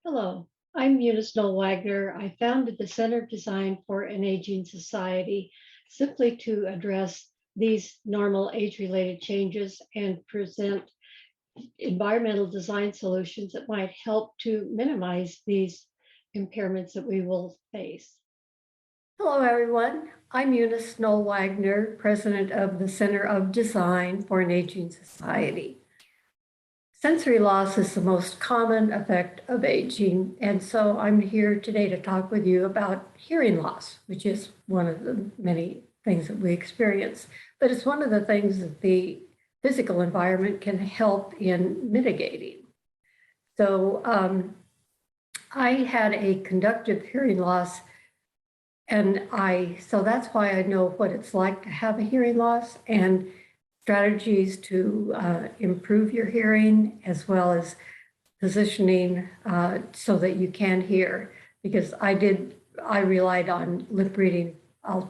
Hello, I'm Eunice Wagner. I founded the Center Design for an Aging Society simply to address these normal age-related changes and present environmental design solutions that might help to minimize these impairments that we will face. Hello, everyone. I'm Eunice Wagner, president of the Center of Design for an Aging Society. Sensory loss is the most common effect of aging, and so I'm here today to talk with you about hearing loss, which is one of the many things that we experience. But it's one of the things that the physical environment can help in mitigating. So I had a conductive hearing loss, and so that's why I know what it's like to have a hearing loss and strategies to improve your hearing, as well as positioning so that you can hear. Because I relied on lip reading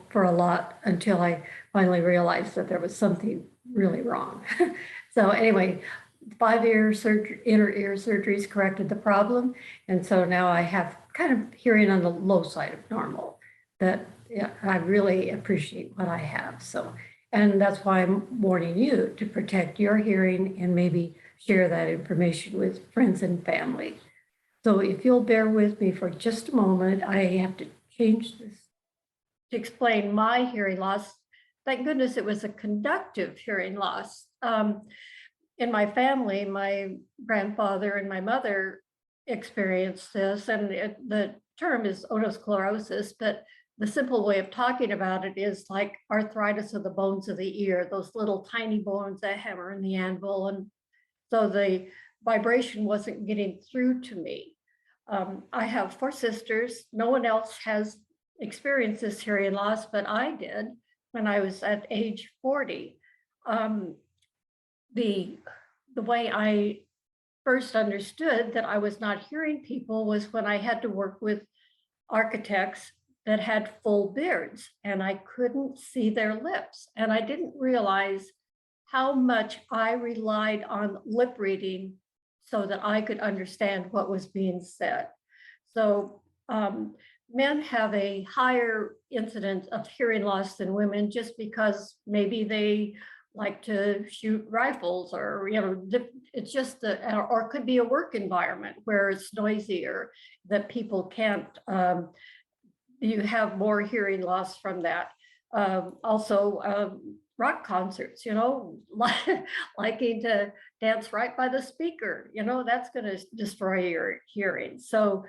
for a lot until I finally realized that there was something really wrong. So anyway, 5-year inner ear surgeries corrected the problem. And so now I have kind of hearing on the low side of normal. That yeah, I really appreciate what I have. And that's why I'm warning you to protect your hearing and maybe share that information with friends and family. So if you'll bear with me for just a moment, I have to change this to explain my hearing loss. Thank goodness it was a conductive hearing loss. In my family, my grandfather and my mother experienced this, and the term is otosclerosis, but the simple way of talking about it is like arthritis of the bones of the ear, those little tiny bones that hammer in the anvil. And so the vibration wasn't getting through to me. I have 4 sisters. No one else has experienced this hearing loss, but I did when I was at age 40. The way I first understood that I was not hearing people was when I had to work with architects that had full beards, and I couldn't see their lips. And I didn't realize how much I relied on lip reading so that I could understand what was being said. So men have a higher incidence of hearing loss than women just because maybe they like to shoot rifles, or it's just or it could be a work environment where it's noisier, that people can't you have more hearing loss from that. Also, rock concerts, liking to dance right by the speaker, that's going to destroy your hearing. So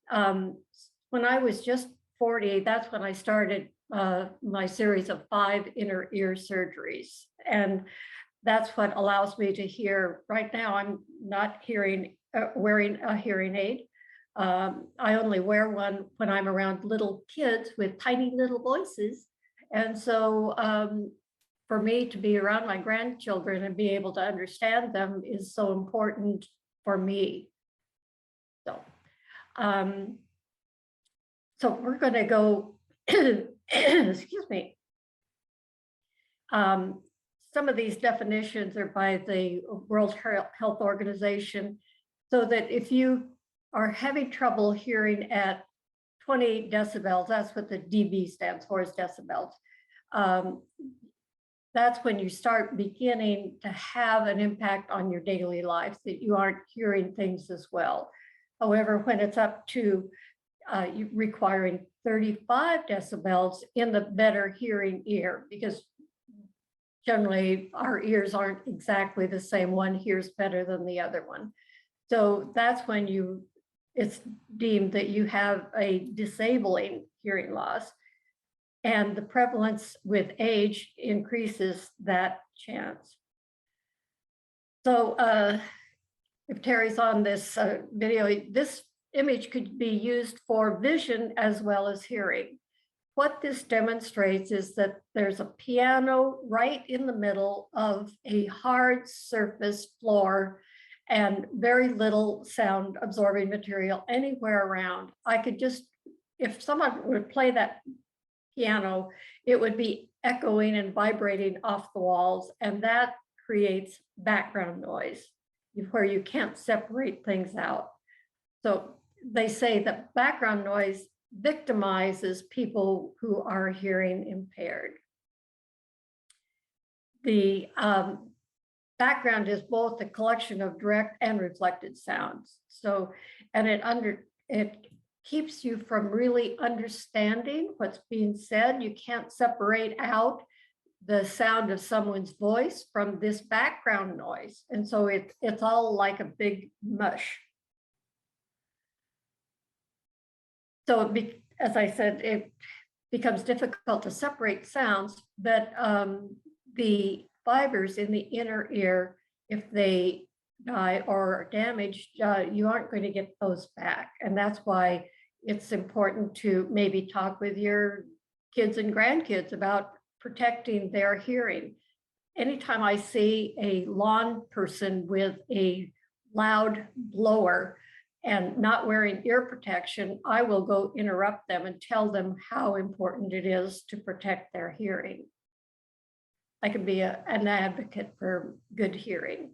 when I was just 40, that's when I started my series of 5 inner ear surgeries. And that's what allows me to hear. Right now, I'm not wearing a hearing aid. I only wear one when I'm around little kids with tiny little voices. And so for me to be around my grandchildren and be able to understand them is so important for me. So, so we're going to go, excuse me. Some of these definitions are by the World Health Organization, so that if you are having trouble hearing at 20 decibels, that's what the dB stands for, is decibels. That's when you start beginning to have an impact on your daily life, that you aren't hearing things as well. However, when it's up to requiring 35 decibels in the better hearing ear, because generally our ears aren't exactly the same, one hears better than the other one. So that's when it's deemed that you have a disabling hearing loss, and the prevalence with age increases that chance. So if Terry's on this video, this image could be used for vision as well as hearing. What this demonstrates is that there's a piano right in the middle of a hard surface floor and very little sound absorbing material anywhere around. I could just, if someone would play that piano, it would be echoing and vibrating off the walls, and that creates background noise where you can't separate things out. So they say that background noise victimizes people who are hearing impaired. The background is both a collection of direct and reflected sounds. So, and it keeps you from really understanding what's being said. You can't separate out the sound of someone's voice from this background noise. And so it's all like a big mush. So as I said, it becomes difficult to separate sounds, but the fibers in the inner ear, if they die or are damaged, you aren't going to get those back. And that's why it's important to maybe talk with your kids and grandkids about protecting their hearing. Anytime I see a lawn person with a loud blower and not wearing ear protection, I will go interrupt them and tell them how important it is to protect their hearing. I can be an advocate for good hearing.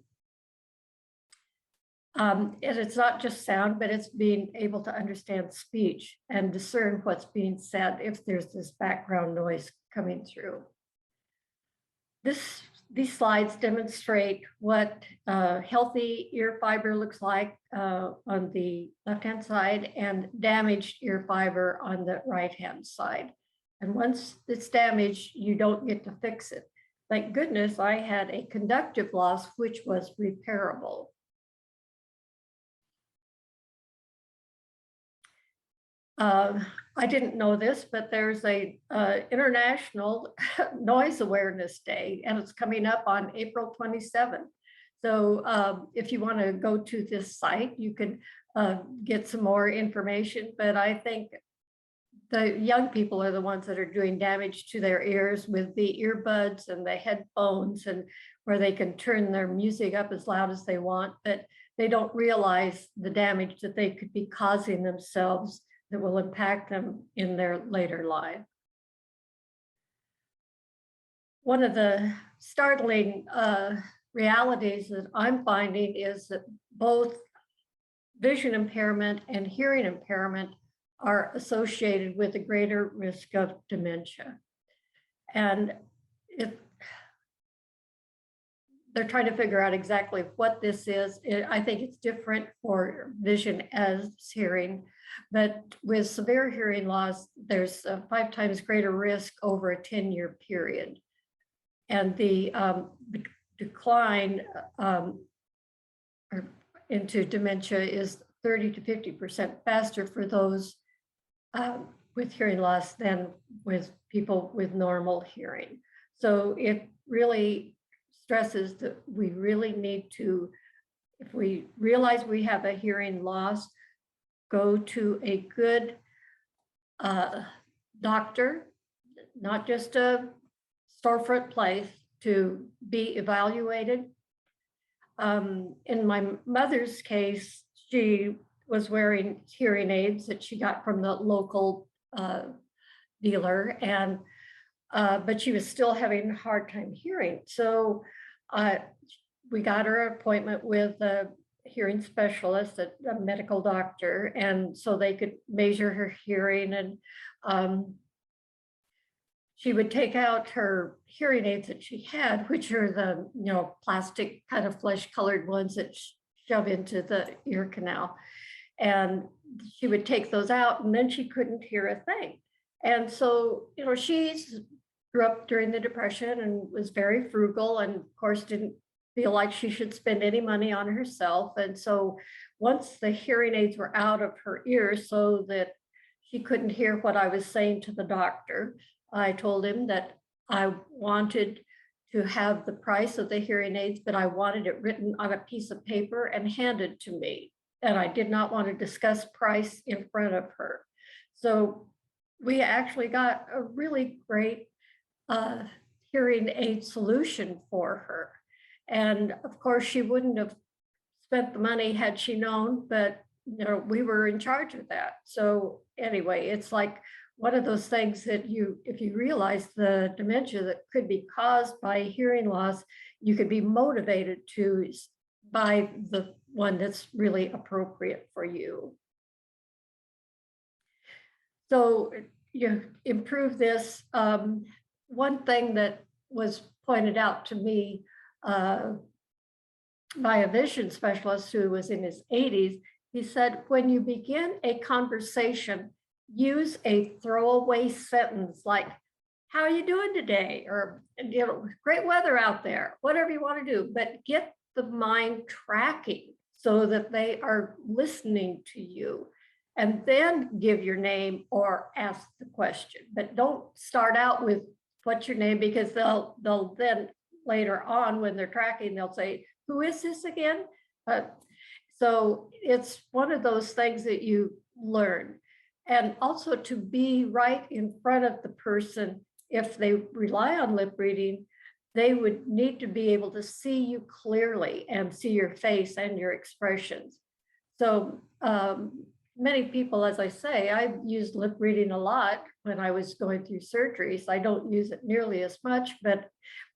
And it's not just sound, but it's being able to understand speech and discern what's being said if there's this background noise coming through. These slides demonstrate what healthy ear fiber looks like on the left-hand side and damaged ear fiber on the right-hand side. And once it's damaged, you don't get to fix it. Thank goodness I had a conductive loss, which was repairable. I didn't know this, but there's a International Noise Awareness Day, and it's coming up on April 27th. So if you want to go to this site, you can get some more information. But I think the young people are the ones that are doing damage to their ears with the earbuds and the headphones, and where they can turn their music up as loud as they want, but they don't realize the damage that they could be causing themselves that will impact them in their later life. One of the startling realities that I'm finding is that both vision impairment and hearing impairment are associated with a greater risk of dementia. And they're trying to figure out exactly what this is. I think it's different for vision as hearing, but with severe hearing loss, there's a 5 times greater risk over a 10-year period. And the decline into dementia is 30 to 50% faster for those with hearing loss than with people with normal hearing. So it really stresses that we really need to, if we realize we have a hearing loss, go to a good doctor, not just a storefront place, to be evaluated. In my mother's case, she was wearing hearing aids that she got from the local dealer, and but she was still having a hard time hearing. So we got her an appointment with a hearing specialist, a medical doctor, and so they could measure her hearing. And she would take out her hearing aids that she had, which are the plastic kind of flesh-colored ones that shove into the ear canal. And she would take those out, and then she couldn't hear a thing. And so, she grew up during the Depression and was very frugal, and of course didn't feel like she should spend any money on herself. And so once the hearing aids were out of her ears so that she couldn't hear what I was saying to the doctor, I told him that I wanted to have the price of the hearing aids, but I wanted it written on a piece of paper and handed to me. And I did not want to discuss price in front of her. So we actually got a really great hearing aid solution for her. And of course, she wouldn't have spent the money had she known, but we were in charge of that. So anyway, it's like one of those things that if you realize the dementia that could be caused by hearing loss, you could be motivated to buy the one that's really appropriate for you. So you improve this. One thing that was pointed out to me by a vision specialist who was in his 80s, he said, when you begin a conversation, use a throwaway sentence like, how are you doing today? Or, great weather out there, whatever you want to do, but get the mind tracking so that they are listening to you. And then give your name or ask the question, but don't start out with what's your name, because they'll then later on when they're tracking, they'll say, who is this again? So it's one of those things that you learn. And also to be right in front of the person. If they rely on lip reading, they would need to be able to see you clearly and see your face and your expressions. So many people, as I say, I used lip reading a lot when I was going through surgeries. I don't use it nearly as much, but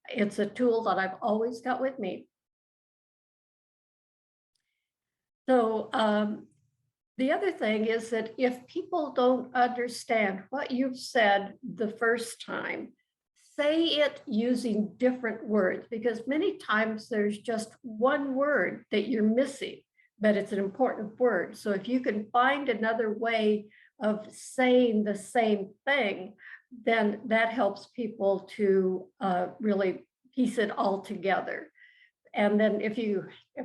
it's a tool that I've always got with me. So the other thing is that if people don't understand what you've said the first time, say it using different words, because many times there's just one word that you're missing, but it's an important word. So if you can find another way of saying the same thing, then that helps people to really piece it all together. And then if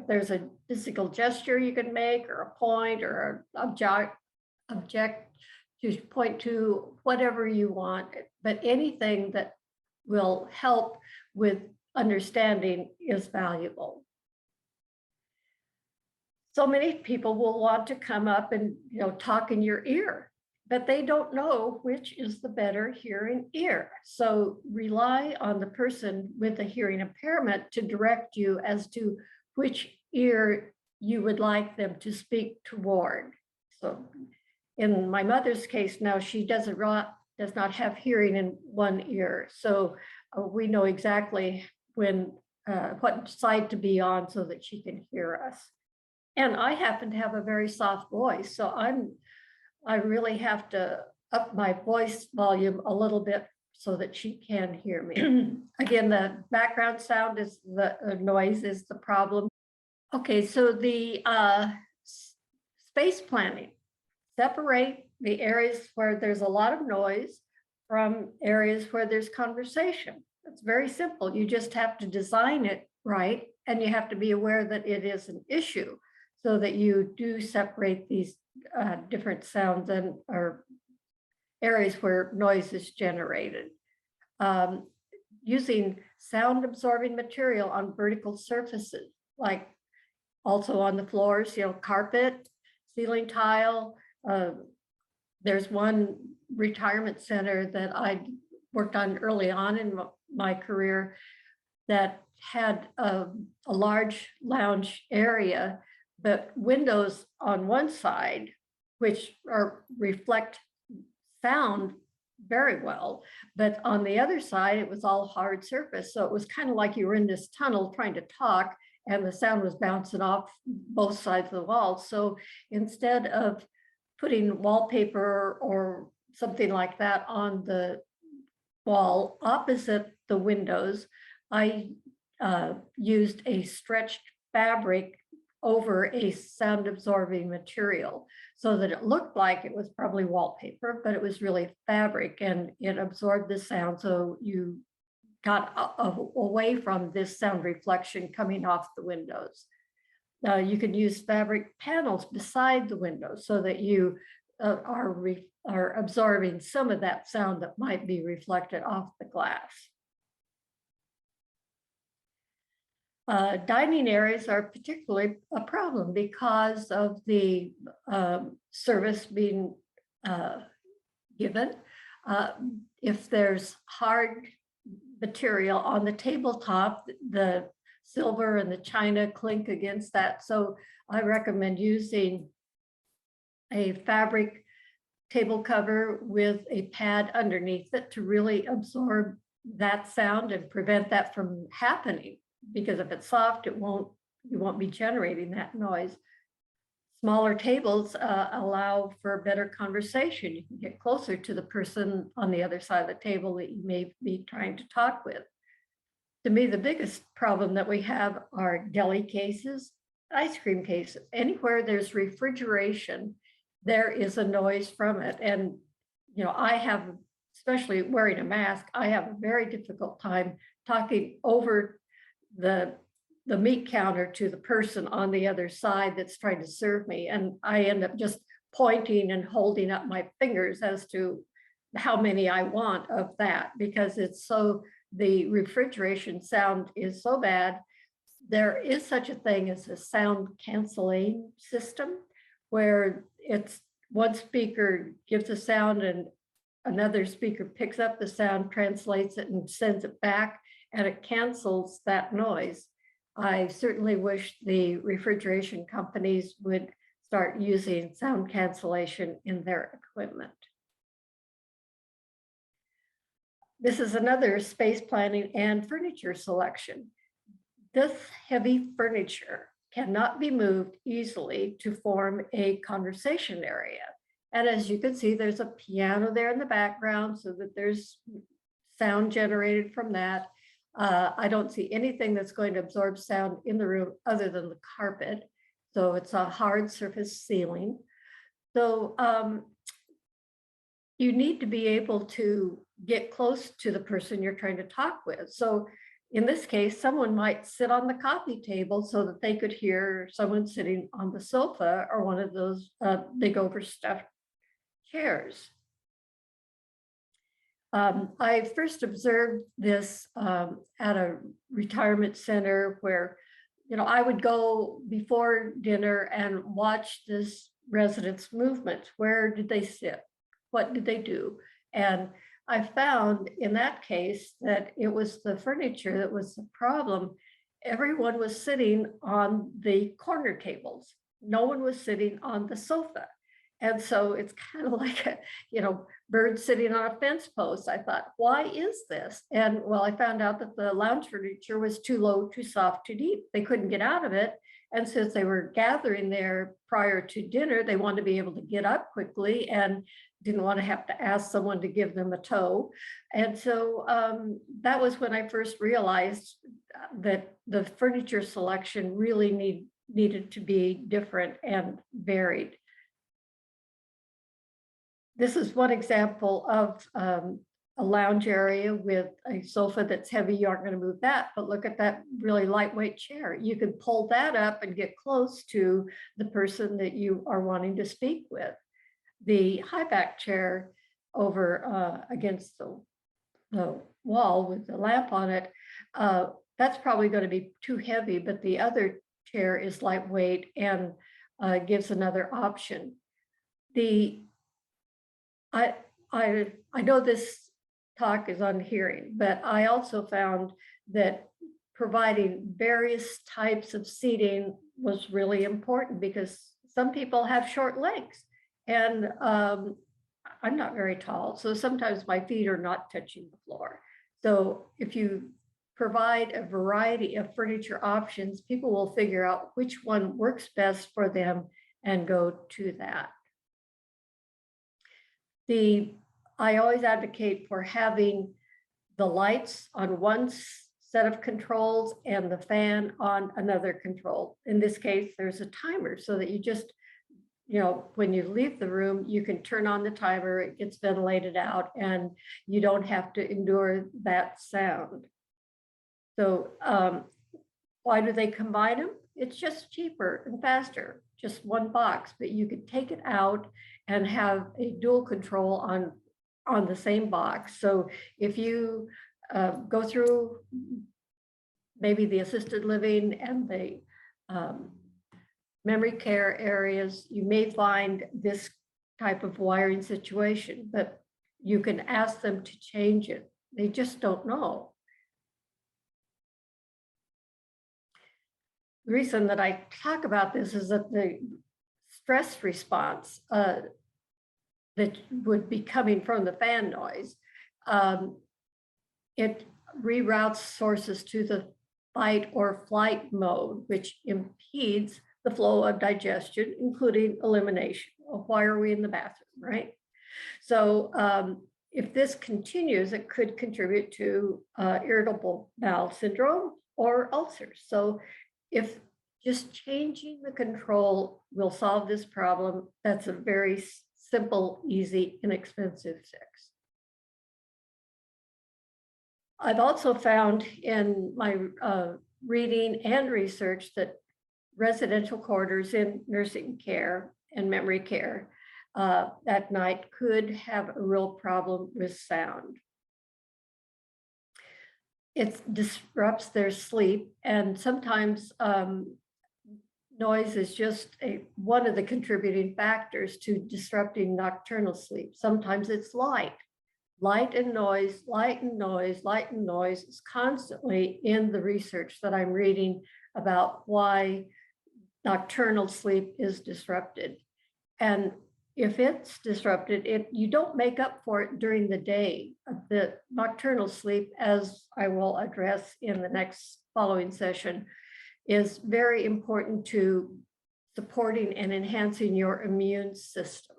there's a physical gesture you can make, or a point, or an object to point to, whatever you want, but anything that will help with understanding is valuable. So many people will want to come up and talk in your ear, but they don't know which is the better hearing ear. So rely on the person with a hearing impairment to direct you as to which ear you would like them to speak toward. So in my mother's case now, she does not have hearing in one ear. So we know exactly what side to be on so that she can hear us. And I happen to have a very soft voice, so I really have to up my voice volume a little bit so that she can hear me. Again, the background sound is the noise is the problem. Okay, so the space planning. Separate the areas where there's a lot of noise from areas where there's conversation. It's very simple. You just have to design it right, and you have to be aware that it is an issue so that you do separate these different sounds or areas where noise is generated. Using sound absorbing material on vertical surfaces, like also on the floors, carpet, ceiling tile. There's one retirement center that I worked on early on in my career that had a large lounge area, but windows on one side, which reflect sound very well, but on the other side, it was all hard surface. So it was kind of like you were in this tunnel trying to talk, and the sound was bouncing off both sides of the wall. So instead of putting wallpaper or something like that on the wall opposite the windows, I used a stretched fabric over a sound absorbing material so that it looked like it was probably wallpaper, but it was really fabric, and it absorbed the sound. So you got away from this sound reflection coming off the windows. You can use fabric panels beside the windows so that you are absorbing some of that sound that might be reflected off the glass. Dining areas are particularly a problem because of the service being given. If there's hard material on the tabletop, the silver and the china clink against that. So I recommend using a fabric table cover with a pad underneath it to really absorb that sound and prevent that from happening. Because if it's soft, you won't be generating that noise. Smaller tables allow for better conversation. You can get closer to the person on the other side of the table that you may be trying to talk with. To me, the biggest problem that we have are deli cases, ice cream cases. Anywhere there's refrigeration, there is a noise from it. And, you know, I have, especially wearing a mask, I have a very difficult time talking over the meat counter to the person on the other side that's trying to serve me. And I end up just pointing and holding up my fingers as to how many I want of that, because it's so, the refrigeration sound is so bad. There is such a thing as a sound canceling system where it's one speaker gives a sound and another speaker picks up the sound, translates it and sends it back, and it cancels that noise. I certainly wish the refrigeration companies would start using sound cancellation in their equipment. This is another space planning and furniture selection. This heavy furniture cannot be moved easily to form a conversation area. And as you can see, there's a piano there in the background so that there's sound generated from that. I don't see anything that's going to absorb sound in the room other than the carpet. So it's a hard surface ceiling. So you need to be able to get close to the person you're trying to talk with. So in this case, someone might sit on the coffee table so that they could hear someone sitting on the sofa or one of those big overstuffed chairs. I first observed this at a retirement center where, you know, I would go before dinner and watch this residents' movement. Where did they sit? What did they do? And I found in that case that it was the furniture that was the problem. Everyone was sitting on the corner tables. No one was sitting on the sofa. And so it's kind of like a, you know, bird sitting on a fence post. I thought, why is this? And well, I found out that the lounge furniture was too low, too soft, too deep. They couldn't get out of it. And since they were gathering there prior to dinner, they wanted to be able to get up quickly and didn't want to have to ask someone to give them a tow. And so that was when I first realized that the furniture selection really needed to be different and varied. This is one example of a lounge area with a sofa that's heavy. You aren't going to move that, but look at that really lightweight chair. You can pull that up and get close to the person that you are wanting to speak with. The high back chair over against the wall with the lamp on it, that's probably going to be too heavy, but the other chair is lightweight and gives another option. I know this talk is on hearing, but I also found that providing various types of seating was really important because some people have short legs and I'm not very tall. So sometimes my feet are not touching the floor. So if you provide a variety of furniture options, people will figure out which one works best for them and go to that. I always advocate for having the lights on one set of controls and the fan on another control. In this case, there's a timer so that you just, you know, when you leave the room, you can turn on the timer, it gets ventilated out, and you don't have to endure that sound. So why do they combine them? It's just cheaper and faster, just one box, but you could take it out and have a dual control on the same box. So if you go through maybe the assisted living and the memory care areas, you may find this type of wiring situation, but you can ask them to change it. They just don't know. The reason that I talk about this is that the stress response that would be coming from the fan noise, it reroutes sources to the fight or flight mode, which impedes the flow of digestion, including elimination. Well, why are we in the bathroom, right? So if this continues, it could contribute to irritable bowel syndrome or ulcers. So if just changing the control will solve this problem, that's a very simple, easy, inexpensive fix. I've also found in my reading and research that residential quarters in nursing care and memory care at night could have a real problem with sound. It disrupts their sleep, and sometimes noise is just one of the contributing factors to disrupting nocturnal sleep. Sometimes it's light. Light and noise, light and noise, light and noise is constantly in the research that I'm reading about why nocturnal sleep is disrupted. And if it's disrupted, you don't make up for it during the day. The nocturnal sleep, as I will address in the next following session, is very important to supporting and enhancing your immune system.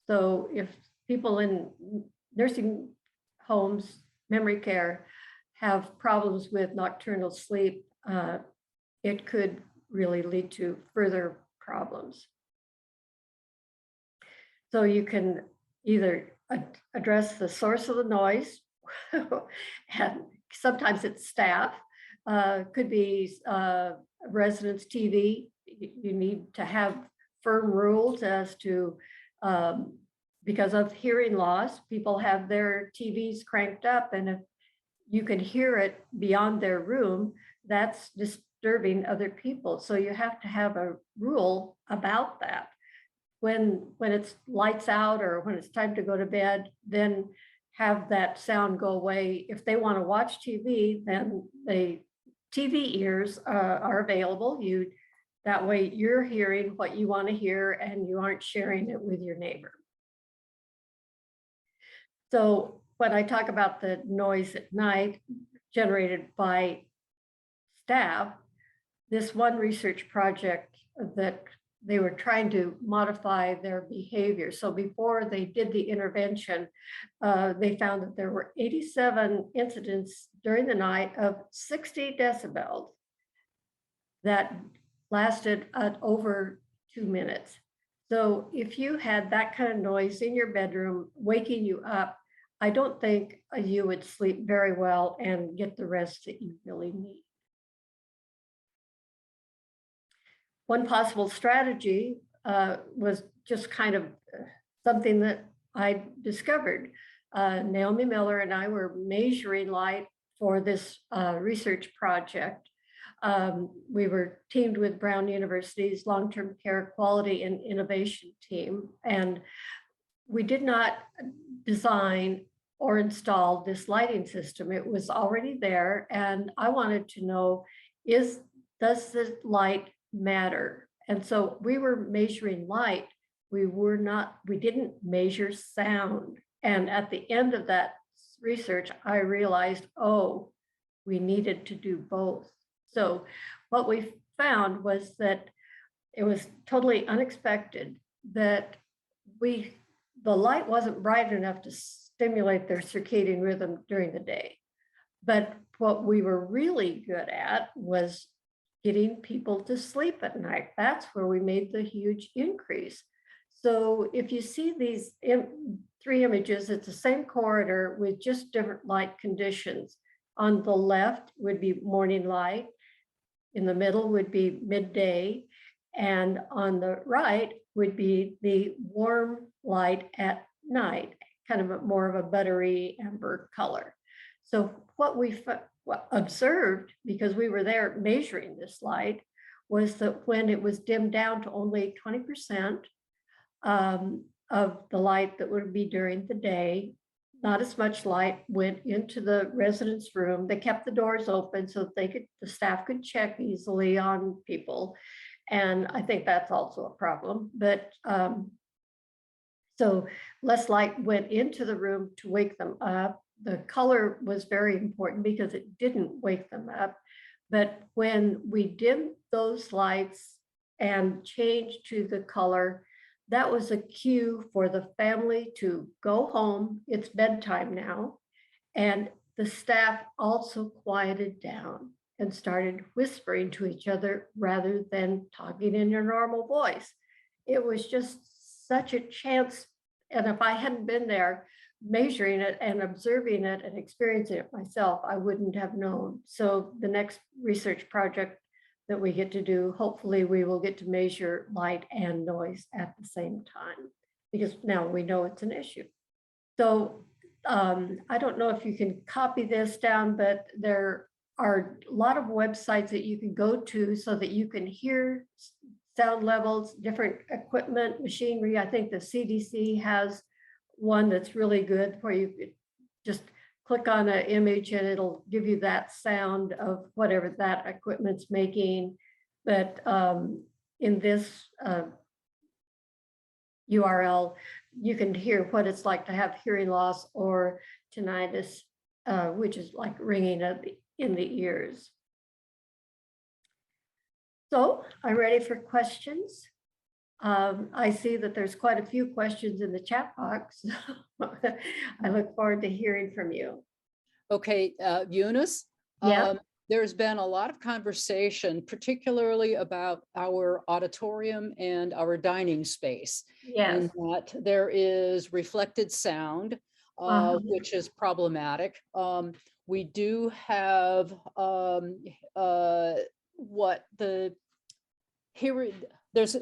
So if people in nursing homes, memory care, have problems with nocturnal sleep, it could really lead to further problems. So you can either address the source of the noise, and sometimes it's staff, could be residents' TV. You need to have firm rules as to, because of hearing loss, people have their TVs cranked up, and if you can hear it beyond their room, that's disturbing other people. So you have to have a rule about that. When it's lights out or when it's time to go to bed, then have that sound go away. If they want to watch TV, then the TV ears are available. That way you're hearing what you want to hear and you aren't sharing it with your neighbor. So when I talk about the noise at night generated by staff, this one research project that they were trying to modify their behavior. So before they did the intervention, they found that there were 87 incidents during the night of 60 decibels that lasted over 2 minutes. So if you had that kind of noise in your bedroom waking you up, I don't think you would sleep very well and get the rest that you really need. One possible strategy was just kind of something that I discovered. Naomi Miller and I were measuring light for this research project. We were teamed with Brown University's long-term care quality and innovation team, and we did not design or install this lighting system. It was already there, and I wanted to know, does the light matter? And so we were measuring light. We didn't measure sound. And at the end of that research, I realized, oh, we needed to do both. So what we found was that it was totally unexpected that the light wasn't bright enough to stimulate their circadian rhythm during the day. But what we were really good at was getting people to sleep at night. That's where we made the huge increase. So if you see these three images, it's the same corridor with just different light conditions. On the left would be morning light, in the middle would be midday, and on the right would be the warm light at night, kind of more of a buttery amber color. So what we observed, because we were there measuring this light, was that when it was dimmed down to only 20% of the light that would be during the day, not as much light went into the resident's room. They kept the doors open so that the staff could check easily on people. And I think that's also a problem. But so less light went into the room to wake them up. The color was very important because it didn't wake them up. But when we dimmed those lights and change to the color. That was a cue for the family to go home. It's bedtime now. And the staff also quieted down and started whispering to each other rather than talking in your normal voice. It was just such a chance. And if I hadn't been there measuring it and observing it and experiencing it myself, I wouldn't have known. So the next research project that we get to do, hopefully we will get to measure light and noise at the same time, because now we know it's an issue. So I don't know if you can copy this down, but there are a lot of websites that you can go to so that you can hear sound levels, different equipment, machinery. I think the CDC has one that's really good where you could just click on an image and it'll give you that sound of whatever that equipment's making. But in this URL, you can hear what it's like to have hearing loss or tinnitus, which is like ringing in the ears. So I'm ready for questions. I see that there's quite a few questions in the chat box. I look forward to hearing from you. Okay, Eunice, Yeah. There's been a lot of conversation, particularly about our auditorium and our dining space. Yes. In that there is reflected sound, which is problematic. We do have what the hearing, there's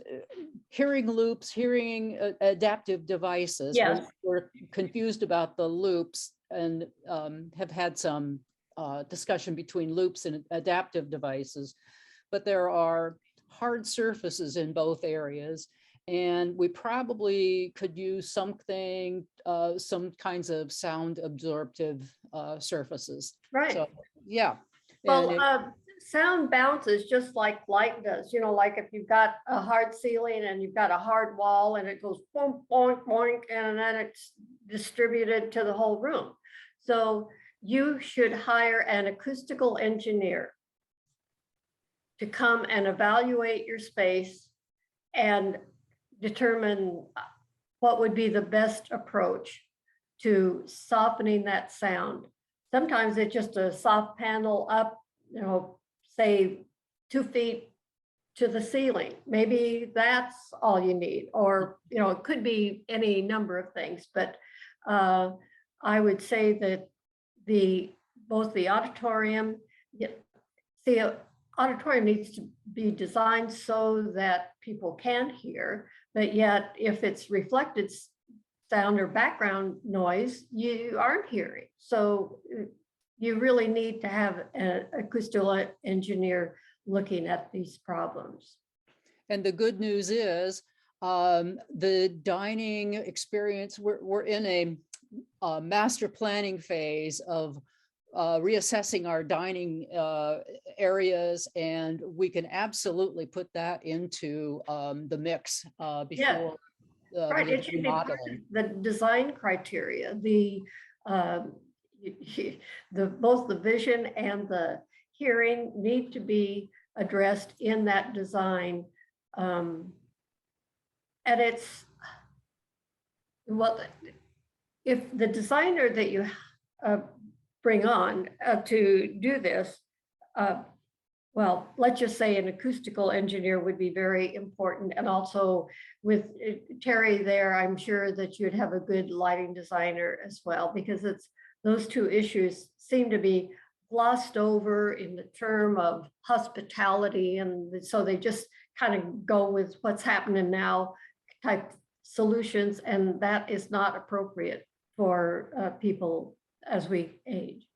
hearing loops, hearing adaptive devices. Yes. We're confused about the loops and have had some discussion between loops and adaptive devices, but there are hard surfaces in both areas. And we probably could use something, some kinds of sound absorptive surfaces. Right. So, yeah. Well, sound bounces just like light does. You know, like if you've got a hard ceiling and you've got a hard wall and it goes boink, boink, boink, and then it's distributed to the whole room. So you should hire an acoustical engineer to come and evaluate your space and determine what would be the best approach to softening that sound. Sometimes it's just a soft panel up, you know, say 2 feet to the ceiling. Maybe that's all you need, or, you know, it could be any number of things, but I would say that both the auditorium, auditorium needs to be designed so that people can hear, but yet if it's reflected sound or background noise, you aren't hearing. So you really need to have an acoustical engineer looking at these problems. And the good news is the dining experience, we're in a master planning phase of reassessing our dining areas, and we can absolutely put that into the mix before. Yeah. Right, it should be part of the design criteria. Both the vision and the hearing need to be addressed in that design. And it's if the designer that you bring on to do this, well, let's just say an acoustical engineer would be very important. And also with Terry there, I'm sure that you'd have a good lighting designer as well, because those two issues seem to be glossed over in the term of hospitality. And so they just kind of go with what's happening now type solutions. And that is not appropriate for people as we age.